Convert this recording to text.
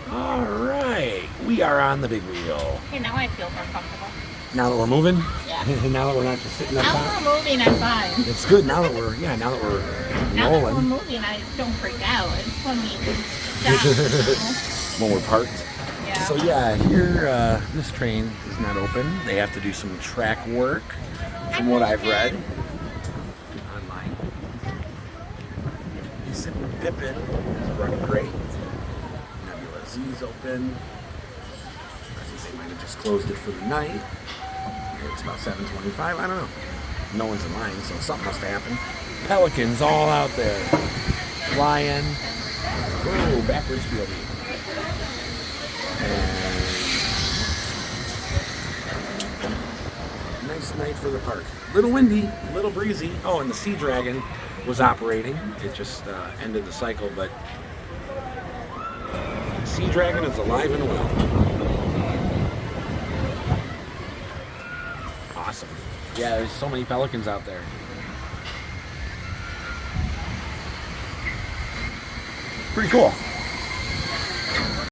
All right, we are on the big wheel. Okay, now I feel more comfortable. Now that we're moving? Yeah. Now that we're not just sitting up Now top? that we're moving, I'm fine. It's good now that we're, now that we're Now that we're rolling. moving, I don't freak out. It's when we stop. When we're parked. Yeah. So yeah, here, this train is not open. They have to do some track work, from what I've read online. Mississippi Pippin is running great. Nebula Z's open. I think they might have just closed it for the night. It's about 7:25. I don't know. No one's in line, so something must have happened. Pelicans all out there, flying. Whoa, backwards POV. And nice night for the park. Little windy, a little breezy. Oh, and the Sea Dragon was operating. It just ended the cycle, but Sea Dragon is alive and well. Awesome. Yeah, there's so many pelicans out there. Pretty cool.